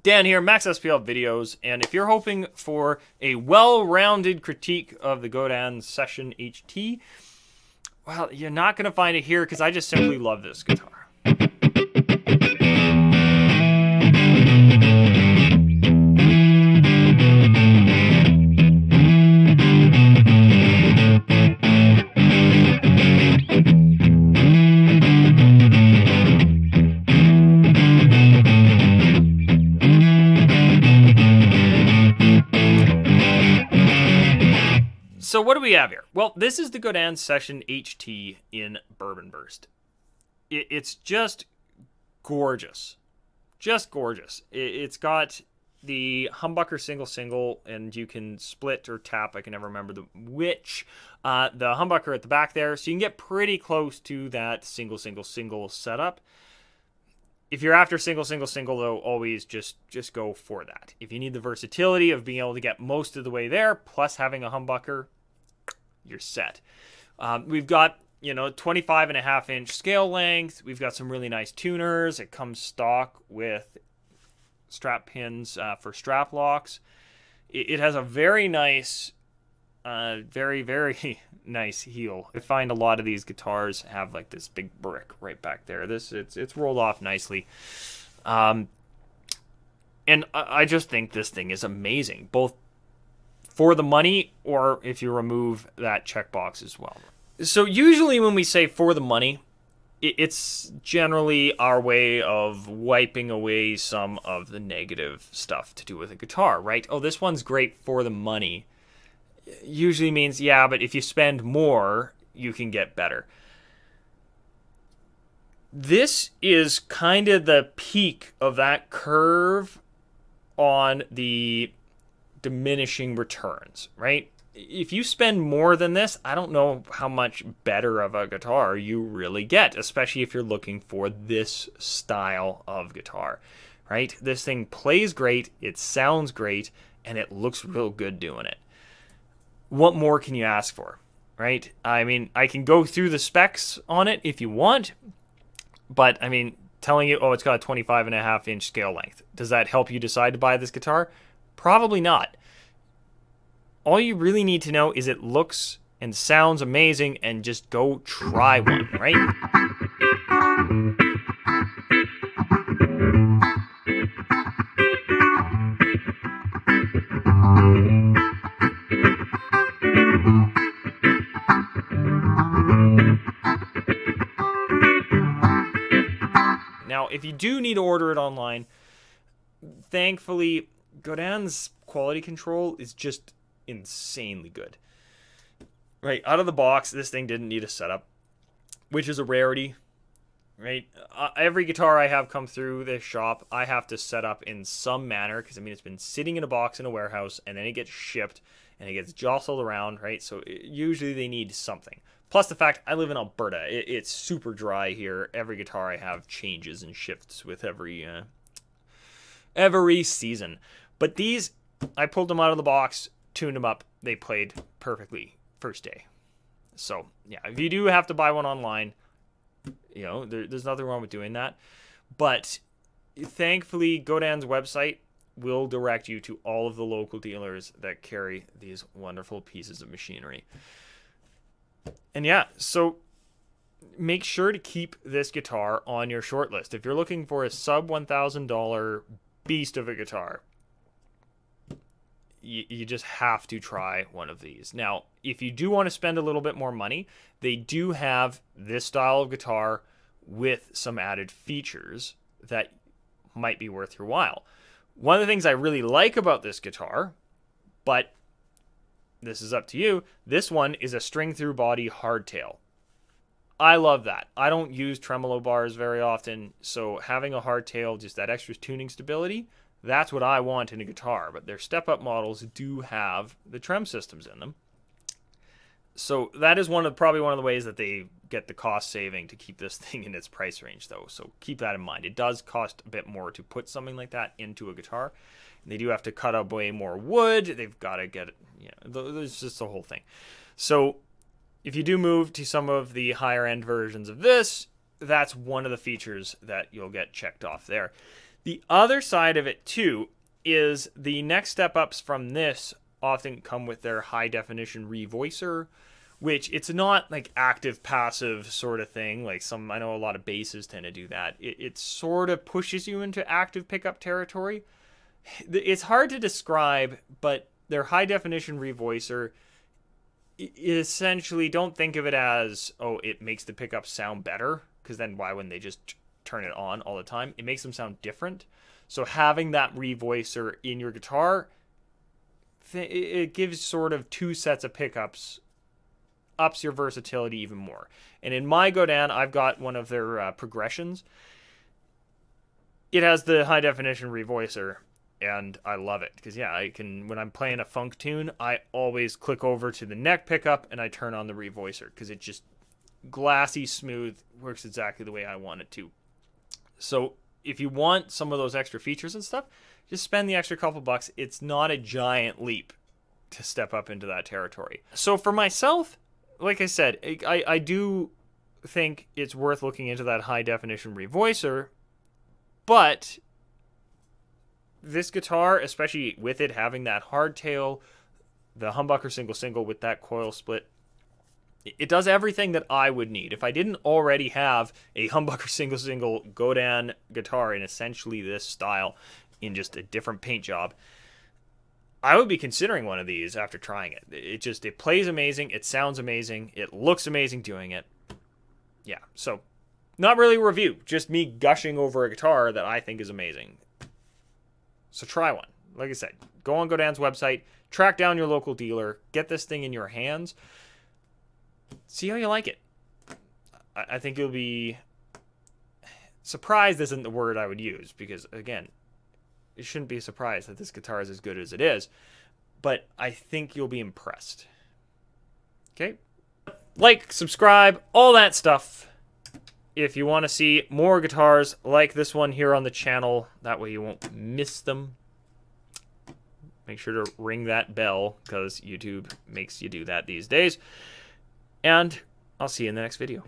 Dan here, Max SPL Videos, and if you're hoping for a well-rounded critique of the Godin Session HT, well, you're not going to find it here because I just simply love this guitar. So what do we have here? Well, this is the Godin Session HT in Bourbon Burst. It's just gorgeous. Just gorgeous. It's got the humbucker single, and you can split or tap. I can never remember which. The humbucker at the back there, so you can get pretty close to that single setup. If you're after single, though, always just go for that. If you need the versatility of being able to get most of the way there, plus having a humbucker, you're set. We've got, 25.5-inch scale length. We've got some really nice tuners. It comes stock with strap pins for strap locks. It has a very nice, very nice heel. I find a lot of these guitars have like this big brick right back there. It's rolled off nicely. And I just think this thing is amazing, both for the money or if you remove that checkbox as well. So usually when we say for the money, it's generally our way of wiping away some of the negative stuff to do with a guitar, right? Oh, this one's great for the money. Usually means, yeah, but if you spend more, you can get better. This is kind of the peak of that curve on the diminishing returns, right? If you spend more than this, I don't know how much better of a guitar you really get, especially if you're looking for this style of guitar, right? This thing plays great, it sounds great, and it looks real good doing it. What more can you ask for, right? I mean, I can go through the specs on it if you want, but I mean, telling you, oh, it's got a 25.5-inch scale length. Does that help you decide to buy this guitar? Probably not. All you really need to know is it looks and sounds amazing, and just go try one, right? Now, if you do need to order it online, thankfully, Godin's quality control is just insanely good. Right, out of the box, this thing didn't need a setup, which is a rarity, right? Every guitar I have come through this shop, I have to set up in some manner, because, I mean, it's been sitting in a box in a warehouse, and then it gets shipped, and it gets jostled around, right? So usually they need something. Plus the fact I live in Alberta. It's super dry here. Every guitar I have changes and shifts with every season. But these, I pulled them out of the box, tuned them up, they played perfectly first day. So yeah, if you do have to buy one online, there's nothing wrong with doing that. But thankfully, Godin's website will direct you to all of the local dealers that carry these wonderful pieces of machinery. And yeah, so make sure to keep this guitar on your short list. If you're looking for a sub $1,000 beast of a guitar, you just have to try one of these. Now, if you do want to spend a little bit more money, they do have this style of guitar with some added features that might be worth your while. One of the things I really like about this guitar, but this is up to you, this one is a string-through body hardtail. I love that. I don't use tremolo bars very often, so having a hardtail, just that extra tuning stability, that's what I want in a guitar. But their step-up models do have the trem systems in them. So that is probably one of the ways that they get the cost saving to keep this thing in its price range, though. So keep that in mind. It does cost a bit more to put something like that into a guitar. They do have to cut away more wood. They've got to get it, there's just the whole thing. So if you do move to some of the higher end versions of this, that's one of the features that you'll get checked off there. The other side of it too is the next step ups from this often come with their high definition revoicer, which it's not like active passive sort of thing. Like I know a lot of basses tend to do that. It sort of pushes you into active pickup territory. It's hard to describe, but their high definition revoicer, essentially, don't think of it as, oh, it makes the pickups sound better, because then why wouldn't they just turn it on all the time? It makes them sound different. So having that revoicer in your guitar, it gives sort of two sets of pickups, ups your versatility even more. And in my Godin, I've got one of their progressions. It has the high definition revoicer, and I love it because, yeah, I can, when I'm playing a funk tune, I always click over to the neck pickup and I turn on the revoicer because it just glassy smooth, works exactly the way I want it to. So if you want some of those extra features and stuff, just spend the extra couple bucks. It's not a giant leap to step up into that territory. So for myself, like I said, I do think it's worth looking into that high definition revoicer, but this guitar, especially with it having that hardtail, the humbucker single with that coil split, it does everything that I would need. If I didn't already have a humbucker single Godin guitar in essentially this style in just a different paint job, I would be considering one of these after trying it. It plays amazing, it sounds amazing, it looks amazing doing it. Yeah, so not really a review, just me gushing over a guitar that I think is amazing. So try one. Like I said, go on Godin's website, track down your local dealer, get this thing in your hands, see how you like it. I think you'll be surprised isn't the word I would use, because again, it shouldn't be a surprise that this guitar is as good as it is, but I think you'll be impressed. Okay? Like, subscribe, all that stuff. If you want to see more guitars like this one here on the channel, that way you won't miss them. Make sure to ring that bell, because YouTube makes you do that these days. And I'll see you in the next video.